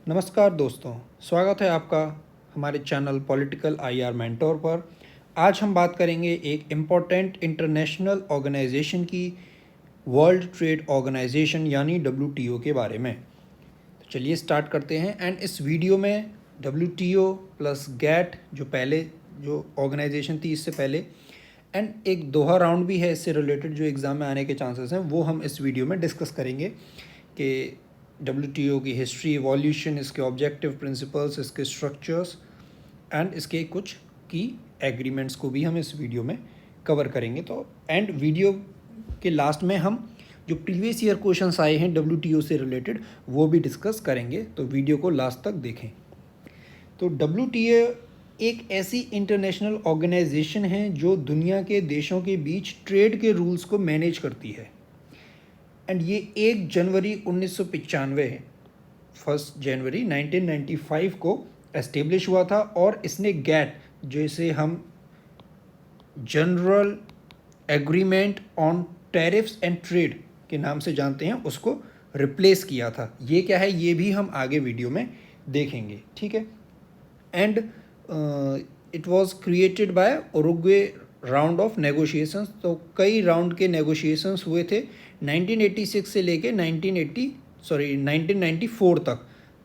नमस्कार दोस्तों, स्वागत है आपका हमारे चैनल पॉलिटिकल आईआर मेंटोर पर। आज हम बात करेंगे एक इम्पॉर्टेंट इंटरनेशनल ऑर्गेनाइजेशन की, वर्ल्ड ट्रेड ऑर्गेनाइजेशन यानी डब्ल्यूटीओ के बारे में। तो चलिए स्टार्ट करते हैं। एंड इस वीडियो में डब्ल्यूटीओ प्लस गैट जो ऑर्गेनाइजेशन थी इससे पहले, एंड एक दोहा राउंड भी है इससे रिलेटेड जो एग्ज़ाम में आने के चांसेस हैं, वो हम इस वीडियो में डिस्कस करेंगे कि डब्ल्यूटीओ की हिस्ट्री, इवोल्यूशन, इसके ऑब्जेक्टिव प्रिंसिपल्स, इसके स्ट्रक्चर्स एंड इसके कुछ की एग्रीमेंट्स को भी हम इस वीडियो में कवर करेंगे। तो एंड वीडियो के लास्ट में हम जो प्रीवियस ईयर क्वेश्चंस आए हैं डब्ल्यूटीओ से रिलेटेड वो भी डिस्कस करेंगे, तो वीडियो को लास्ट तक देखें। तो डब्ल्यूटीओ एक ऐसी इंटरनेशनल ऑर्गेनाइजेशन है जो दुनिया के देशों के बीच ट्रेड के रूल्स को मैनेज करती है। एंड ये 1 जनवरी 1995 1 जनवरी 1995 को एस्टेब्लिश हुआ था, और इसने गैट, जैसे हम general agreement on tariffs and trade के नाम से जानते हैं, उसको रिप्लेस किया था। ये क्या है ये भी हम आगे वीडियो में देखेंगे, ठीक है। And it was created by Uruguay round of negotiations. तो कई राउंड के नेगोशिएशंस हुए थे 1986 से लेके 1994 तक,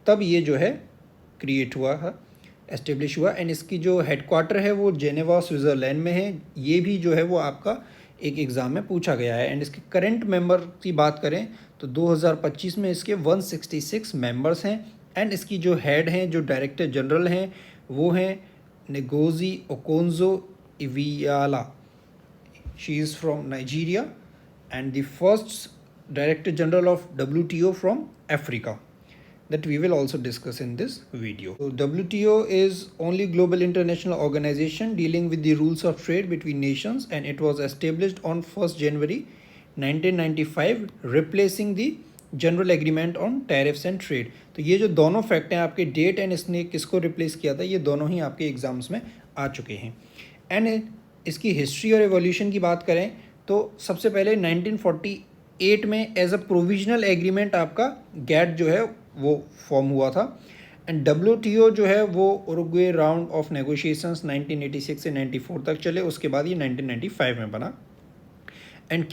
तब ये जो है क्रिएट हुआ है, एस्टेब्लिश हुआ। एंड इसकी जो हेडक्वार्टर है वो जेनेवा स्विट्ज़रलैंड में है। ये भी जो है वो आपका एक एग्ज़ाम में पूछा गया है। एंड इसके करंट मेंबर की बात करें तो 2025 में इसके 166 मेंबर्स हैं। एंड इसकी जो हेड हैं, जो डायरेक्टर जनरल हैं, वो हैं Ngozi Okonjo Iweala. She is from Nigeria and the first Director General of WTO from Africa, that we will also discuss in this video. So WTO is only global international organization dealing with the rules of trade between nations, and it was established on 1st January 1995, replacing the general agreement on tariffs and trade. तो ये जो दोनों fact हैं आपके, date and इसने किसको replace किया था, ये दोनों ही आपके एग्जाम्स में आ चुके हैं। एंड इसकी हिस्ट्री और एवोल्यूशन की बात करें तो सबसे पहले 1948 में एज अ प्रोविजनल एग्रीमेंट आपका गैट जो है वो फॉर्म हुआ था। एंड डब्ल्यूटीओ जो है वो उरुग्वे राउंड ऑफ नेगोशिएशंस 1986 से 94 तक चले, उसके बाद ये 1995 में बना। एंड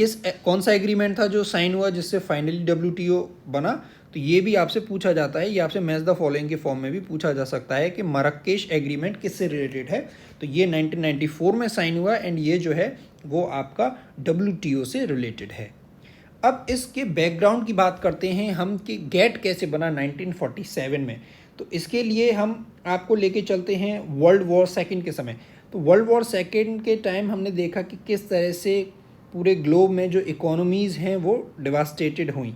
कौन सा एग्रीमेंट था जो साइन हुआ जिससे फाइनली डब्ल्यूटीओ बना, तो ये भी आपसे पूछा जाता है, ये आपसे मैच द फॉलोइंग के फॉर्म में भी पूछा जा सकता है कि मरक्केश एग्रीमेंट किससे रिलेटेड है। तो ये 1994 में साइन हुआ, एंड ये जो है वो आपका डब्ल्यूटीओ से रिलेटेड है। अब इसके बैकग्राउंड की बात करते हैं हम कि गैट कैसे बना 1947 में। तो इसके लिए हम आपको लेके चलते हैं वर्ल्ड वॉर सेकेंड के समय। तो वर्ल्ड वॉर सेकेंड के टाइम हमने देखा कि किस तरह से पूरे ग्लोब में जो इकोनॉमीज़ हैं वो डिवास्टेटेड हुई।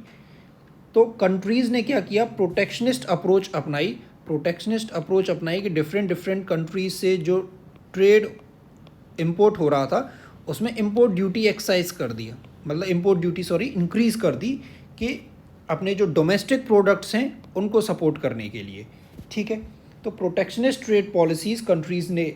तो कंट्रीज़ ने क्या किया, प्रोटेक्शनिस्ट अप्रोच अपनाई कि डिफरेंट कंट्रीज से जो ट्रेड इंपोर्ट हो रहा था उसमें इंपोर्ट ड्यूटी एक्साइज कर दिया, मतलब इंपोर्ट ड्यूटी इंक्रीज़ कर दी, कि अपने जो डोमेस्टिक प्रोडक्ट्स हैं उनको सपोर्ट करने के लिए, ठीक है। तो प्रोटेक्शनिस्ट ट्रेड पॉलिसीज़ कंट्रीज़ ने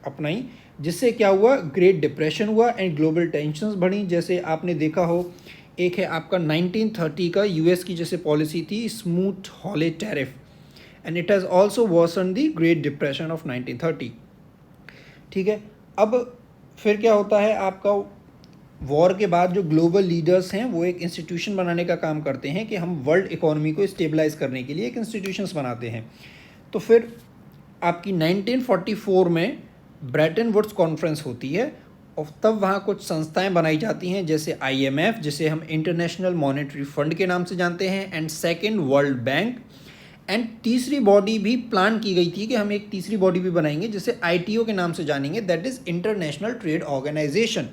अपनाई, जिससे क्या हुआ, ग्रेट डिप्रेशन हुआ एंड ग्लोबल टेंशन्स बढ़ी। जैसे आपने देखा हो, एक है आपका 1930 का यूएस की जैसे पॉलिसी थी, Smoot Hawley tariff, and it has also worsen the great depression of 1930, ठीक है। अब फिर क्या होता है, आपका वॉर के बाद जो ग्लोबल लीडर्स हैं वो एक इंस्टीट्यूशन बनाने का काम करते हैं कि हम वर्ल्ड इकोनॉमी को स्टेबलाइज करने के लिए एक इंस्टीट्यूशंस बनाते हैं। तो फिर आपकी 1944 में ब्रेटन वुड्स कॉन्फ्रेंस होती है, और तब वहाँ कुछ संस्थाएं बनाई जाती हैं, जैसे IMF, जिसे हम इंटरनेशनल मॉनेटरी फंड के नाम से जानते हैं, and second world bank. And तीसरी बॉडी भी प्लान की गई थी कि हम एक तीसरी बॉडी भी बनाएंगे जिसे ITO के नाम से जानेंगे, that is International Trade Organization,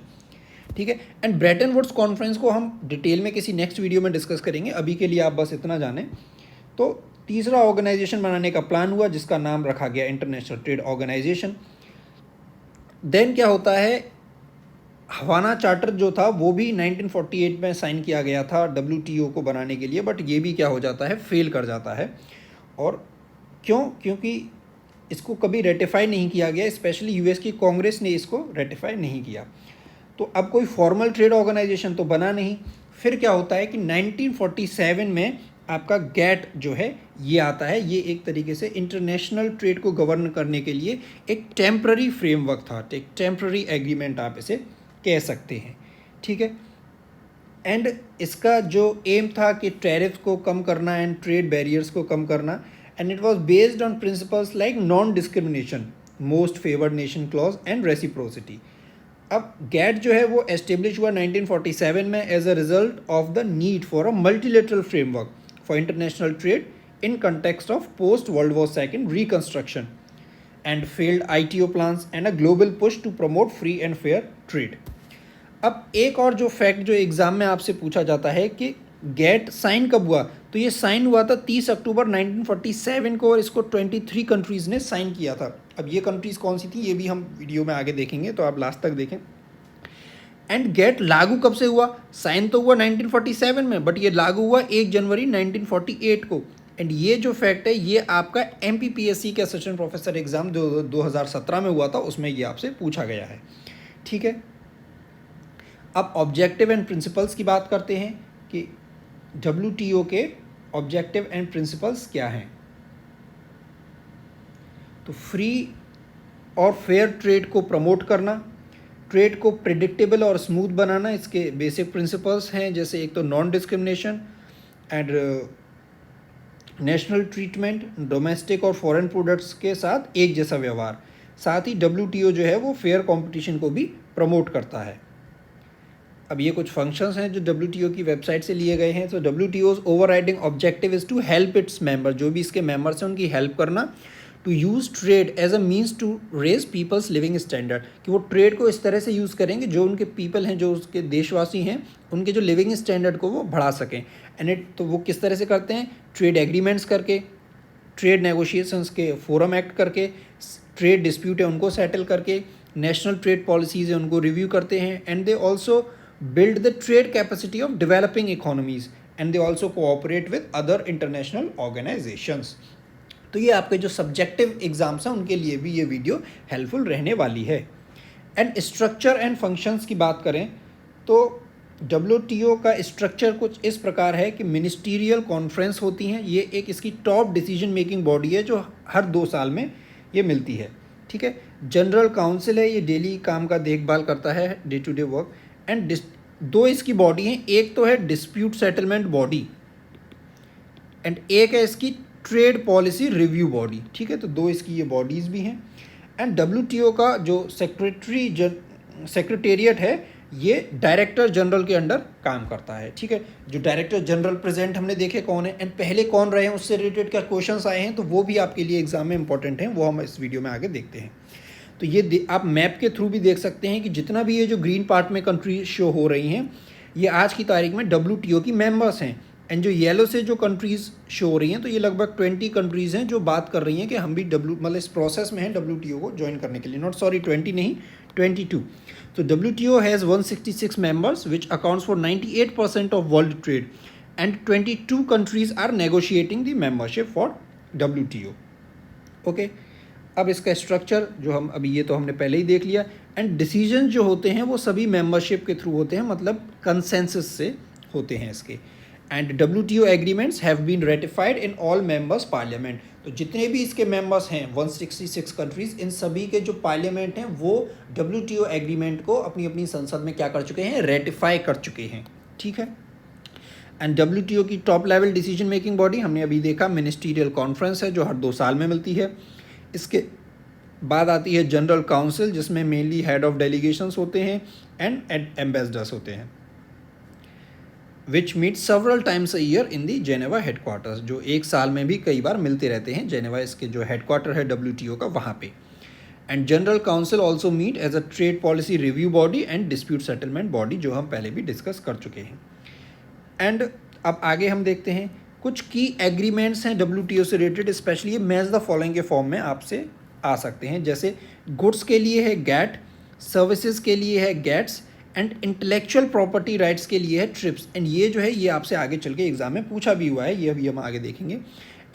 ठीक है। एंड ब्रेटन वुड्स कॉन्फ्रेंस को हम डिटेल में किसी नेक्स्ट वीडियो में डिस्कस करेंगे, अभी के लिए आप बस इतना जानें। तो तीसरा ऑर्गेनाइजेशन बनाने का प्लान हुआ जिसका नाम रखा गया इंटरनेशनल ट्रेड ऑर्गेनाइजेशन। देन क्या होता है, हवाना चार्टर जो था वो भी 1948 में साइन किया गया था WTO को बनाने के लिए, बट ये भी क्या हो जाता है, फेल कर जाता है। और क्योंकि इसको कभी रेटिफाई नहीं किया गया, स्पेशली यूएस की कांग्रेस ने इसको रेटिफाई नहीं किया। तो अब कोई फॉर्मल ट्रेड ऑर्गेनाइजेशन तो बना नहीं। फिर क्या होता है कि 1947 में आपका गैट जो है ये आता है। ये एक तरीके से इंटरनेशनल ट्रेड को गवर्न करने के लिए एक टेम्प्ररी फ्रेमवर्क था, एक टेम्प्ररी एग्रीमेंट आप इसे कह सकते हैं, ठीक है। एंड इसका जो एम था कि टैरिफ को कम करना एंड ट्रेड बैरियर्स को कम करना, and it was based on principles like non discrimination, most favoured nation clause and reciprocity. अब गैट जो है वो एस्टेब्लिश हुआ 1947 में as a result of the need for a multilateral framework for international trade in context of post world war second reconstruction and failed ITO plans and a global push to promote free and fair trade. अब एक और जो fact जो exam में आपसे पूछा जाता है कि गैट साइन कब हुआ, तो ये साइन हुआ था 30 अक्टूबर 1947 को, और इसको 23 कंट्रीज़ ने साइन किया था। अब ये कंट्रीज़ कौन सी थी ये भी हम वीडियो में आगे देखेंगे, तो आप लास्ट तक देखें। एंड गैट लागू कब से हुआ, साइन तो हुआ 1947 में, बट ये लागू हुआ 1 जनवरी 1948 को। एंड ये जो फैक्ट है ये आपका MPPSC के असिस्टेंट प्रोफेसर एग्ज़ाम 2017 में हुआ था, उसमें ये आपसे पूछा गया है, ठीक है। अब ऑब्जेक्टिव एंड प्रिंसिपल्स की बात करते हैं कि WTO के ऑब्जेक्टिव एंड प्रिंसिपल्स क्या हैं। तो फ्री और फेयर ट्रेड को प्रमोट करना, ट्रेड को प्रिडिक्टेबल और स्मूथ बनाना, इसके बेसिक प्रिंसिपल्स हैं, जैसे एक तो non discrimination and national treatment, domestic और फॉरेन प्रोडक्ट्स के साथ एक जैसा व्यवहार। साथ ही WTO जो है वो फेयर कंपटीशन को भी प्रमोट करता है। अब ये कुछ फंक्शंस हैं जो WTO की वेबसाइट से लिए गए हैं। तो WTO's overriding objective is to help its member, जो भी इसके मेंबर्स हैं उनकी हेल्प करना, to use trade as a means to raise people's living standard, कि वो ट्रेड को इस तरह से यूज़ करेंगे जो उनके पीपल हैं, जो उसके देशवासी हैं, उनके जो लिविंग स्टैंडर्ड को वो बढ़ा सकें। एंड इट तो वो किस तरह से करते हैं, ट्रेड एग्रीमेंट्स करके, ट्रेड नेगोशिएशंस के फोरम एक्ट करके, ट्रेड डिस्प्यूट है उनको सेटल करके, नेशनल ट्रेड पॉलिसीज़ है उनको रिव्यू करते हैं, and they also build the trade capacity of developing economies and they also cooperate with other international organizations। तो ये आपके जो सब्जेक्टिव एग्जाम्स हैं उनके लिए भी ये वीडियो हेल्पफुल रहने वाली है। एंड स्ट्रक्चर एंड फंक्शंस की बात करें तो WTO का स्ट्रक्चर कुछ इस प्रकार है कि मिनिस्टीरियल कॉन्फ्रेंस होती हैं, ये एक इसकी टॉप डिसीजन मेकिंग बॉडी है जो हर 2 साल में ये मिलती है, ठीक है। जनरल काउंसिल है, ये डेली काम का देखभाल करता है, day to day work. And 2 इसकी बॉडी हैं, एक तो है डिस्प्यूट सेटलमेंट बॉडी एंड एक है इसकी ट्रेड पॉलिसी रिव्यू बॉडी, ठीक है। तो 2 इसकी ये बॉडीज़ भी हैं। एंड WTO का जो सेक्रेटेरिएट है ये डायरेक्टर जनरल के अंडर काम करता है, ठीक है। जो डायरेक्टर जनरल प्रेजेंट हमने देखे कौन है एंड पहले कौन रहे हैं उससे रिलेटेड क्या क्वेश्चंस आए हैं, तो वो भी आपके लिए एग्जाम में इंपॉर्टेंट हैं, वो हम इस वीडियो में आगे देखते हैं। तो ये आप मैप के थ्रू भी देख सकते हैं कि जितना भी ये जो ग्रीन पार्ट में कंट्री शो हो रही हैं ये आज की तारीख में WTO की मेंबर्स हैं। एंड जो येलो से जो कंट्रीज़ शो हो रही हैं तो ये लगभग 20 कंट्रीज़ हैं जो बात कर रही हैं कि हम भी मतलब इस प्रोसेस में हैं WTO को ज्वाइन करने के लिए। 20 नहीं 22। तो WTO has 166 members which accounts for 98% of world trade and 22 countries are negotiating the membership for WTO। Okay, अब इसका स्ट्रक्चर जो हम अभी ये तो हमने पहले ही देख लिया। एंड डिसीजन जो होते हैं वो सभी मेंबरशिप के थ्रू होते हैं, मतलब कंसेंसस से होते हैं इसके। And WTO agreements have been ratified in all members parliament. तो जितने भी इसके मेंबर्स हैं 166 कंट्रीज़, इन सभी के जो पार्लियामेंट हैं वो WTO एग्रीमेंट को अपनी अपनी संसद में क्या कर चुके हैं, रेटिफाई कर चुके हैं, ठीक है। एंड WTO की top level decision making body हमने अभी देखा मिनिस्टीरियल कॉन्फ्रेंस है जो हर 2 साल में मिलती है। इसके बाद आती है जनरल काउंसिल जिसमें मेनली हेड ऑफ डेलीगेशंस होते हैं एंड एम्बेसडर्स होते हैं, which meet several times a year in the Geneva headquarters, जो 1 साल में भी कई बार मिलते रहते हैं। जेनेवा इसके जो हेडक्वार्टर है WTO का वहाँ पे। And general council also meet as a trade policy review body and dispute settlement body, जो हम पहले भी डिस्कस कर चुके हैं। एंड अब आगे हम देखते हैं कुछ की एग्रीमेंट्स हैं WTO से रिलेटेड, स्पेशली ये मैच द फॉलोइंग के फॉर्म में आपसे आ सकते हैं। जैसे गुड्स के लिए है गैट, सर्विसेज के लिए है gets and intellectual property rights के लिए है ट्रिप्स। एंड ये जो है ये आपसे आगे चल के एग्जाम में पूछा भी हुआ है, ये अभी हम आगे देखेंगे।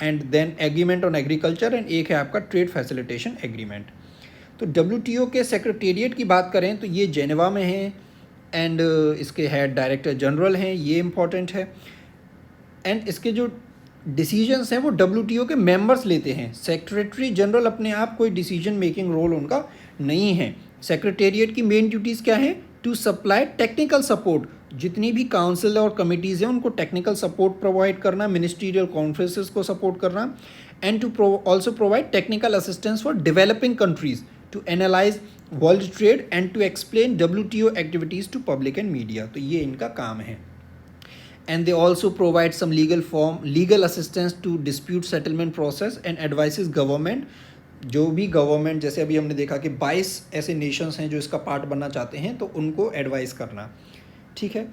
And then agreement on agriculture and एक है आपका ट्रेड फैसिलिटेशन एग्रीमेंट। तो WTO के सेक्रेटेरिएट की बात करें तो ये जेनेवा में है एंड इसके हेड डायरेक्टर जनरल हैं, ये इम्पॉर्टेंट है। एंड इसके जो डिसीजंस हैं वो डब्ल्यूटीओ के मेंबर्स लेते हैं। सेक्रेटरी जनरल अपने आप कोई डिसीजन मेकिंग रोल उनका नहीं है। सेक्रेटेरिएट की मेन ड्यूटीज़ क्या है? टू सप्लाई टेक्निकल सपोर्ट, जितनी भी काउंसिल और कमिटीज़ हैं उनको टेक्निकल सपोर्ट प्रोवाइड करना, मिनिस्ट्रियल कॉन्फ्रेंसेस को सपोर्ट करना, and to also provide technical assistance for developing countries, to analyse world trade and to explain WTO activities to public and media. तो ये इनका काम है। And they also provide some legal assistance to dispute settlement process and advises government, जो भी government, जैसे अभी हमने देखा कि 22 ऐसे नेशंस हैं जो इसका पार्ट बनना चाहते हैं, तो उनको एडवाइस करना, ठीक है।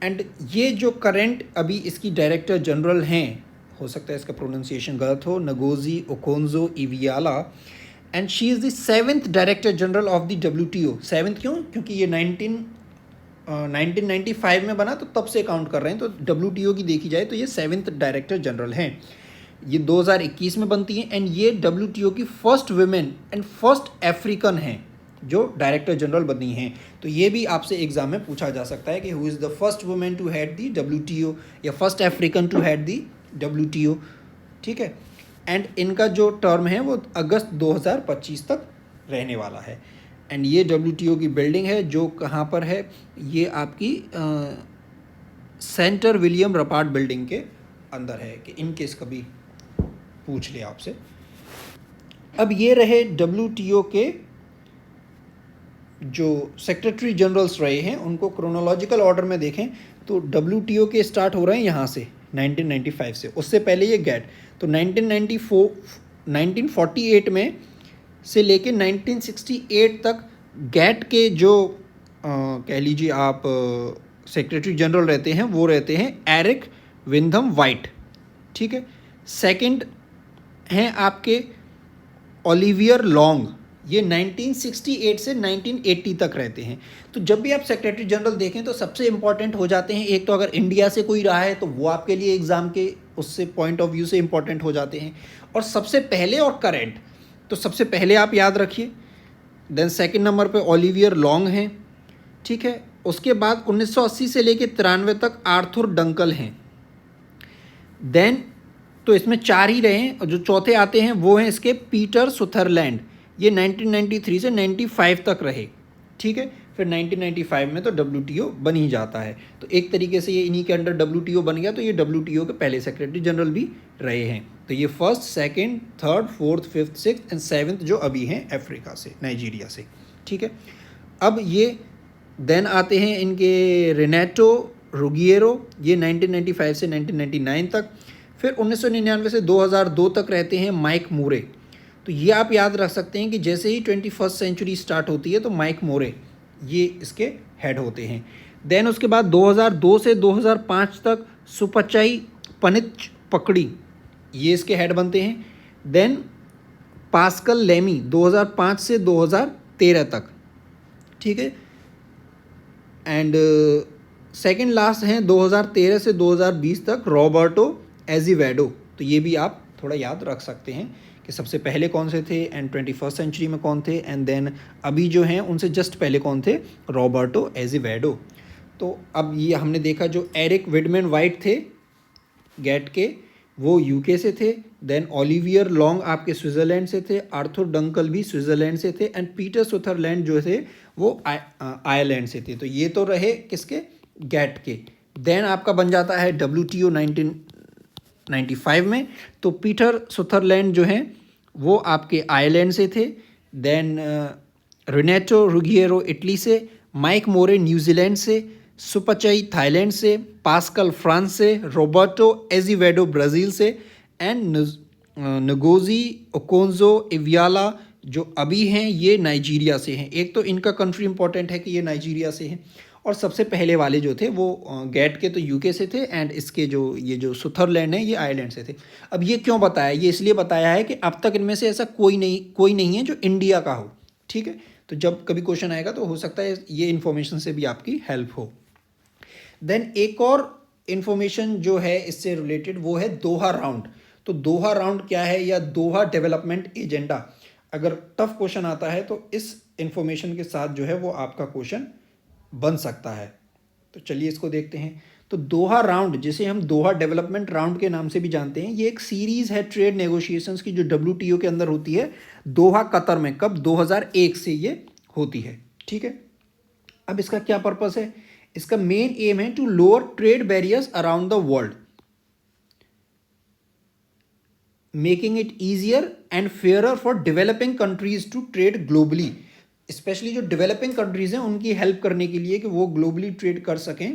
एंड ये जो करंट अभी इसकी डायरेक्टर जनरल हैं, हो सकता है इसका प्रोनाउंसिएशन गलत हो, Ngozi Okonjo इवियाला, and she is the 7th director general of the WTO. 7th क्यों? क्योंकि ये 1995 में बना, तो तब से काउंट कर रहे हैं। तो डब्ल्यूटीओ की देखी जाए तो ये 7th डायरेक्टर जनरल हैं। ये 2021 में बनती हैं, एंड ये डब्ल्यूटीओ की first women and first African हैं जो डायरेक्टर जनरल बनी हैं। तो ये भी आपसे एग्जाम में पूछा जा सकता है कि who is the first women to head the WTO या first African to head the WTO, ठीक है। एंड इनका जो टर्म है वो अगस्त 2025 तक रहने वाला है। एंड ये डब्ल्यूटीओ की बिल्डिंग है जो कहाँ पर है? ये आपकी सेंटर विलियम रपार्ट बिल्डिंग के अंदर है, कि इन केस कभी पूछ ले आपसे। अब ये रहे डब्ल्यूटीओ के जो सेक्रेटरी जनरल्स रहे हैं, उनको क्रोनोलॉजिकल ऑर्डर में देखें तो डब्ल्यूटीओ के स्टार्ट हो रहे हैं यहाँ से 1995 से। उससे पहले ये गैट, तो 1948 में से लेके 1968 तक गैट के जो कह लीजिए आप सेक्रेटरी जनरल रहते हैं, वो रहते हैं एरिक विंधम वाइट, ठीक है। सेकंड हैं आपके ओलिवियर लॉन्ग, ये 1968 से 1980 तक रहते हैं। तो जब भी आप सेक्रेटरी जनरल देखें तो सबसे इंपॉर्टेंट हो जाते हैं। एक तो अगर इंडिया से कोई रहा है तो वो आपके लिए एग्ज़ाम के उससे पॉइंट ऑफ व्यू से इंपॉर्टेंट हो जाते हैं। और सबसे पहले और करेंट, तो सबसे पहले आप याद रखिए। देन सेकंड नंबर पे ओलिवियर लॉन्ग हैं, ठीक है। उसके बाद 1980 से लेके 93 तक आर्थर डंकल हैं। देन तो इसमें 4 ही रहे हैं, और जो चौथे आते हैं वो हैं इसके पीटर सुथरलैंड, ये 1993 से 95 तक रहे, ठीक है। फिर 1995 में तो डब्ल्यूटीओ बन ही जाता है। तो एक तरीके से ये इन्हीं के अंडर डब्ल्यूटीओ बन गया। तो ये डब्ल्यूटीओ के पहले सेक्रेटरी जनरल भी रहे हैं। तो ये first, second, third, fourth, fifth, sixth and 7th जो अभी हैं अफ्रीका से, नाइजीरिया से, ठीक है। अब ये देन आते हैं इनके रेनेटो रुगिएरो, ये 1995 से 1999 तक। फिर 1999 से 2002 तक रहते हैं माइक मोरे। तो ये आप याद रख सकते हैं कि जैसे ही 21st सेंचुरी स्टार्ट होती है तो माइक मोरे ये इसके हेड होते हैं। देन उसके बाद 2002 से 2005 तक सुपचाई पनिच पकड़ी, ये इसके हेड बनते हैं। देन पास्कल लेमी 2005 से 2013 तक, ठीक है। एंड सेकंड लास्ट हैं 2013 से 2020 तक रॉबर्टो एजिवेडो। तो ये भी आप थोड़ा याद रख सकते हैं कि सबसे पहले कौन से थे एंड 21st सेंचुरी में कौन थे, एंड देन अभी जो हैं उनसे जस्ट पहले कौन थे, रॉबर्टो एजिवेडो। तो अब ये हमने देखा जो एरिक विडमैन वाइट थे गैट के, वो यूके से थे। देन ओलिवियर लॉन्ग आपके स्विट्ज़रलैंड से थे, आर्थर डंकल भी स्विट्ज़रलैंड से थे, एंड पीटर सुथरलैंड जो थे वो आयरलैंड से थे। तो ये तो रहे किसके, गैट के। देन आपका बन जाता है डब्ल्यूटीओ 1995 में, तो पीटर सुथरलैंड जो हैं वो आपके आयरलैंड से थे। देन रेनेटो रुगिएरो इटली से, माइक मोरे न्यूजीलैंड से, सुपचाई थाईलैंड से, पास्कल फ्रांस से, रोबर्टो एजिवेडो ब्राज़ील से, एंड नगोजी ओकोंजो इवियाला जो अभी हैं ये नाइजीरिया से हैं। एक तो इनका कंट्री इंपॉर्टेंट है कि ये नाइजीरिया से हैं, और सबसे पहले वाले जो थे वो गैट के तो यूके से थे, एंड इसके जो सुथरलैंड है ये आयरलैंड से थे। अब ये क्यों बताया? ये इसलिए बताया है कि अब तक इनमें से ऐसा कोई नहीं है जो इंडिया का हो, ठीक है। तो जब कभी क्वेश्चन आएगा तो हो सकता है ये इन्फॉर्मेशन से भी आपकी हेल्प हो। देन एक और इन्फॉर्मेशन जो है इससे रिलेटेड वो है दोहा राउंड। तो दोहा राउंड क्या है, या दोहा डेवलपमेंट एजेंडा, अगर टफ क्वेश्चन आता है तो इस इन्फॉर्मेशन के साथ जो है वो आपका क्वेश्चन बन सकता है। तो चलिए इसको देखते हैं। तो दोहा राउंड, जिसे हम दोहा डेवलपमेंट राउंड के नाम से भी जानते हैं, ये एक सीरीज़ है ट्रेड नेगोशिएशंस की जो WTO के अंदर होती है दोहा कतर में। कब? 2001 से ये होती है। ठीक है, अब इसका क्या पर्पस है? इसका मेन एम है to lower trade barriers around the world, making it easier and fairer for developing countries to trade globally. Specially जो डेवलपिंग कंट्रीज हैं उनकी हेल्प करने के लिए कि वो ग्लोबली ट्रेड कर सकें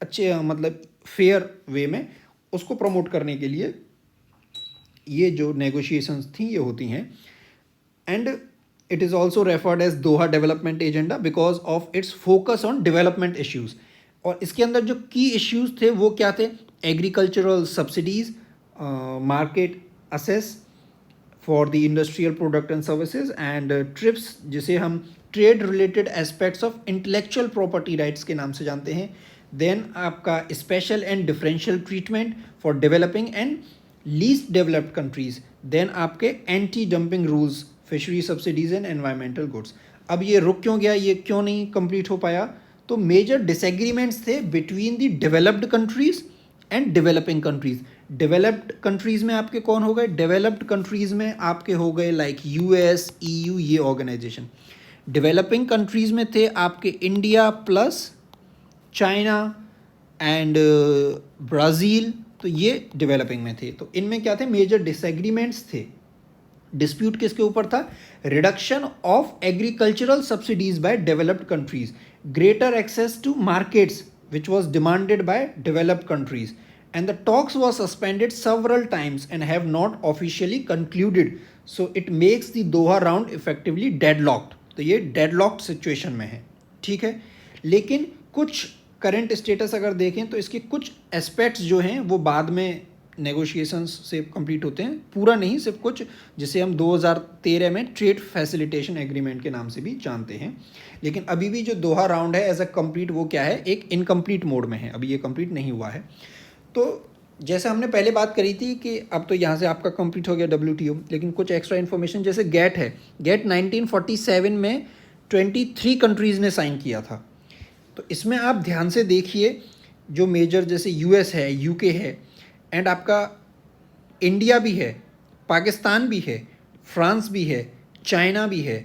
अच्छे मतलब फेयर वे में, उसको प्रमोट करने के लिए ये जो नेगोशिएशंस थी ये होती हैं। And it is also referred as Doha development agenda because of its focus on development issues. और इसके अंदर जो की इश्यूज थे वो क्या थे? Agricultural subsidies, market access for the industrial product and services, and TRIPS, जिसे हम trade related aspects of intellectual property rights के नाम से जानते हैं। देन आपका special and differential treatment for developing and least developed countries. Then आपके anti dumping rules, fishery subsidies and environmental goods. अब ये रुक क्यों गया, ये क्यों नहीं कंप्लीट हो पाया? तो मेजर डिसएग्रीमेंट्स थे between the developed countries and developing countries. Developed countries में आपके कौन हो गए? डेवलप्ड कंट्रीज में आपके हो गए लाइक US, EU, ये ऑर्गेनाइजेशन। डेवलपिंग कंट्रीज में थे आपके India plus China and Brazil, तो ये डेवलपिंग में थे। तो इनमें क्या थे? मेजर डिसएग्रीमेंट्स थे। डिस्प्यूट किसके ऊपर था? Reduction of agricultural subsidies by developed countries, greater access to markets which was demanded by developed countries, and the talks were suspended several times and have not officially concluded, so it makes the Doha round effectively deadlocked। तो ये deadlocked situation में है। ठीक है, लेकिन कुछ current status अगर देखें तो इसके कुछ एस्पेक्ट्स जो हैं वो बाद में नेगोशिएशंस से कंप्लीट होते हैं, पूरा नहीं, सिर्फ कुछ, जिसे हम 2013 में ट्रेड फैसिलिटेशन एग्रीमेंट के नाम से भी जानते हैं। लेकिन अभी भी जो दोहा राउंड है एज अ कंप्लीट, वो क्या है? एक इनकम्प्लीट मोड में है, अभी ये कंप्लीट नहीं हुआ है। तो जैसे हमने पहले बात करी थी कि अब तो यहाँ से आपका कंप्लीट हो गया WTO, लेकिन कुछ एक्स्ट्रा इन्फॉर्मेशन, जैसे गेट है, गेट 1947 में 23 कंट्रीज़ ने साइन किया था। तो इसमें आप ध्यान से देखिए, जो मेजर जैसे US है, UK है, एंड आपका इंडिया भी है, पाकिस्तान भी है, फ्रांस भी है, चाइना भी है,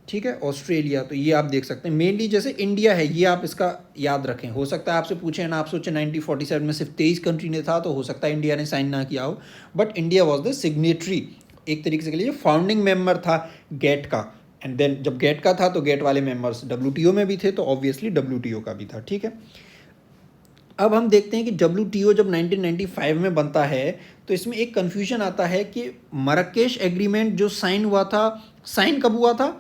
ठीक है, ऑस्ट्रेलिया, तो ये आप देख सकते हैं। मेनली जैसे इंडिया है, ये आप इसका याद रखें। हो सकता है आपसे पूछें ना, आप सोचें 1947 में सिर्फ 23 कंट्री ने था, तो हो सकता है इंडिया ने साइन ना किया हो, but India was the signatory, एक तरीके से कहिए फाउंडिंग मेंबर था गेट का। एंड देन जब गेट का था तो गेट वाले मेंबर्स WTO में भी थे, तो ऑब्वियसली WTO का भी था। ठीक है, अब हम देखते हैं कि WTO जब 1995 में बनता है तो इसमें एक कन्फ्यूजन आता है कि मरक्केश एग्रीमेंट जो साइन हुआ था, साइन कब हुआ था?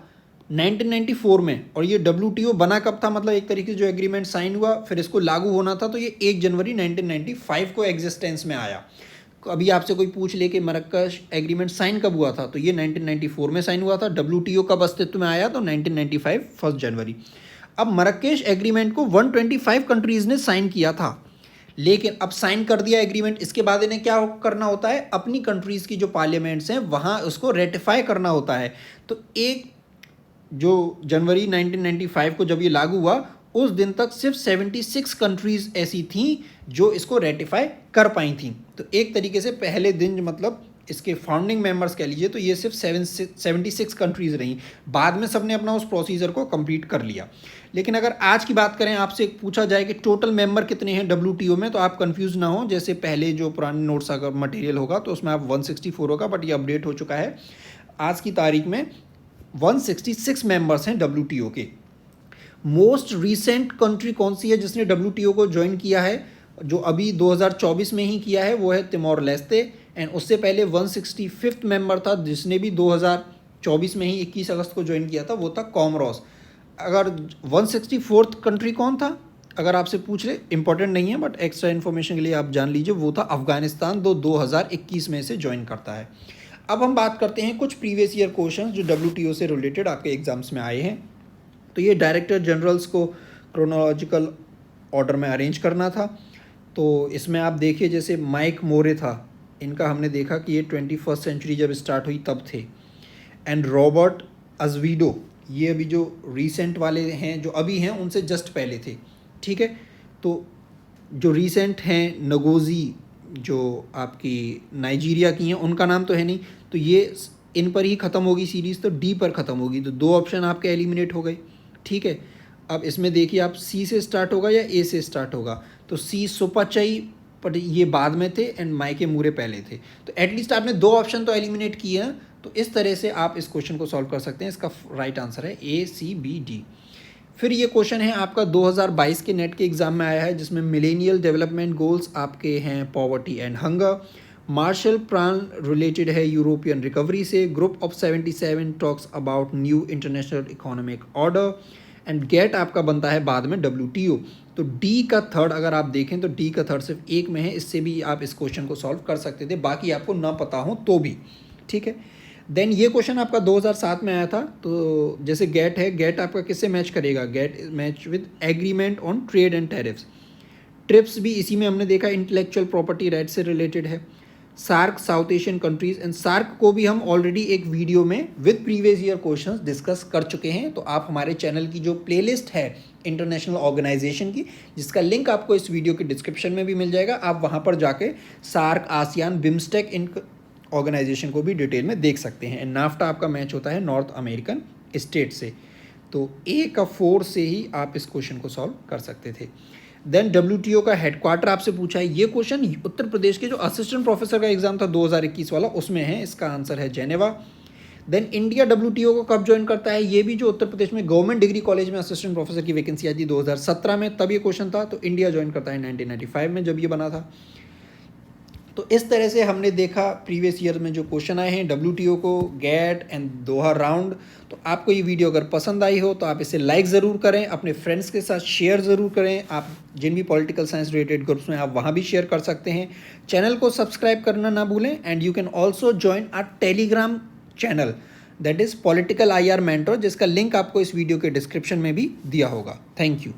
1994 में। और ये WTO बना कब था? मतलब एक तरीके से जो एग्रीमेंट साइन हुआ फिर इसको लागू होना था, तो ये 1 जनवरी 1995 को एग्जिस्टेंस में आया। अभी आपसे कोई पूछ ले कि मरक्केश एग्रीमेंट साइन कब हुआ था, तो ये 1994 में साइन हुआ था। WTO कब अस्तित्व में आया? तो 1995 1 जनवरी। अब मरक्केश एग्रीमेंट को 125 कंट्रीज़ ने साइन किया था, लेकिन अब साइन कर दिया एग्रीमेंट, इसके बाद इन्हें क्या करना होता है? अपनी कंट्रीज़ की जो पार्लियामेंट्स हैं वहाँ उसको रेटिफाई करना होता है। तो 1 जो जनवरी 1995 को जब ये लागू हुआ, उस दिन तक सिर्फ 76 कंट्रीज़ ऐसी थीं जो इसको रेटिफाई कर पाई थीं। तो एक तरीके से पहले दिन मतलब इसके फाउंडिंग मेंबर्स कह लीजिए, तो ये सिर्फ 76 कंट्रीज़ रहीं। बाद में सबने अपना उस प्रोसीजर को कंप्लीट कर लिया। लेकिन अगर आज की बात करें, आपसे पूछा जाए कि टोटल मेंबर कितने हैं WTO में, तो आप कंफ्यूज ना हो। जैसे पहले जो पुराने नोट्स अगर मटेरियल होगा तो उसमें आप 164 होगा, बट ये अपडेट हो चुका है। आज की तारीख में 166 मेंबर्स हैं WTO के। मोस्ट रिसेंट कंट्री कौन सी है जिसने WTO को ज्वाइन किया है, जो अभी 2024 में ही किया है, वो है तिमोर लेस्ते। एंड उससे पहले 165th मेंबर था जिसने भी 2024 में ही 21 अगस्त को ज्वाइन किया था, वो था कॉमरोस। अगर 164th कंट्री कौन था अगर आपसे पूछ ले, इंपॉर्टेंट नहीं है बट एक्स्ट्रा इन्फॉर्मेशन के लिए आप जान लीजिए, वो था अफगानिस्तान, 2021 में से ज्वाइन करता है। अब हम बात करते हैं कुछ प्रीवियस ईयर क्वेश्चंस जो WTO से रिलेटेड आपके एग्जाम्स में आए हैं। तो ये डायरेक्टर जनरल्स को क्रोनोलॉजिकल ऑर्डर में अरेंज करना था। तो इसमें आप देखिए, जैसे माइक मोरे था, इनका हमने देखा कि ये 21st सेंचुरी जब स्टार्ट हुई तब थे। एंड रॉबर्ट अजवीडो, ये अभी जो रिसेंट वाले हैं, जो अभी हैं, उनसे जस्ट पहले थे। ठीक है, तो जो रिसेंट हैं नगोजी, जो आपकी नाइजीरिया की हैं, उनका नाम तो है नहीं, तो ये इन पर ही ख़त्म होगी सीरीज़, तो डी पर ख़त्म होगी। तो 2 ऑप्शन आपके एलिमिनेट हो गए, ठीक है। अब इसमें देखिए आप सी से स्टार्ट होगा या ए से स्टार्ट होगा, तो सी सुपाचाई, पर ये बाद में थे एंड माइके मूरे पहले थे। तो एटलीस्ट आपने 2 ऑप्शन तो एलिमिनेट किए हैं। तो इस तरह से आप इस क्वेश्चन को सॉल्व कर सकते हैं। इसका राइट आंसर है ए सी बी डी। फिर ये क्वेश्चन है आपका 2022 के नेट के एग्जाम में आया है, जिसमें मिलेनियल डेवलपमेंट गोल्स आपके हैं poverty and hunger, Marshall plan related है यूरोपियन रिकवरी से, group of 77 talks about new international economic order, and GATT आपका बनता है बाद में WTO। तो डी का थर्ड अगर आप देखें तो डी का थर्ड सिर्फ एक में है, इससे भी आप इस क्वेश्चन को सॉल्व कर सकते थे, बाकी आपको ना पता हो तो भी, ठीक है। देन ये क्वेश्चन आपका 2007 में आया था। तो जैसे गेट है, गेट आपका किससे मैच करेगा, GATT match with agreement on trade and tariffs. TRIPS भी इसी में हमने देखा इंटेलेक्चुअल प्रॉपर्टी राइट से रिलेटेड है। SAARC South Asian countries, and SAARC को भी हम ऑलरेडी एक वीडियो में with previous year questions discuss कर चुके हैं। तो आप हमारे चैनल की जो प्लेलिस्ट है इंटरनेशनल ऑर्गेनाइजेशन की, जिसका लिंक आपको इस वीडियो के डिस्क्रिप्शन में भी मिल जाएगा, आप वहाँ पर जाके सार्क, आसियान, बिम्स्टेक इन ऑर्गेनाइजेशन को भी डिटेल में देख सकते हैं। एंड नाफ्टा आपका मैच होता है नॉर्थ अमेरिकन स्टेट से। तो ए का 4 से ही आप इस क्वेश्चन को सॉल्व कर सकते थे। देन WTO का हेडक्वार्टर आपसे पूछा है। ये क्वेश्चन उत्तर प्रदेश के जो असिस्टेंट प्रोफेसर का एग्जाम था 2021 वाला, उसमें है। इसका आंसर है जेनेवा। देन इंडिया WTO को कब ज्वाइन करता है, ये भी जो उत्तर प्रदेश में गवर्नमेंट डिग्री कॉलेज में असिस्टेंट प्रोफेसर की वैकेंसी आई थी 2017 में, तब ये क्वेश्चन था। तो इंडिया ज्वाइन करता है 1995 में, जब ये बना था। तो इस तरह से हमने देखा प्रीवियस ईयर में जो क्वेश्चन आए हैं WTO को, गेट एंड दोहा राउंड। तो आपको ये वीडियो अगर पसंद आई हो तो आप इसे लाइक ज़रूर करें, अपने फ्रेंड्स के साथ शेयर ज़रूर करें। आप जिन भी पॉलिटिकल साइंस रिलेटेड ग्रुप्स में आप वहाँ भी शेयर कर सकते हैं। चैनल को सब्सक्राइब करना ना भूलें, and you can also join our Telegram channel, that is political IR mentor, जिसका लिंक आपको इस वीडियो के डिस्क्रिप्शन में भी दिया होगा। Thank you.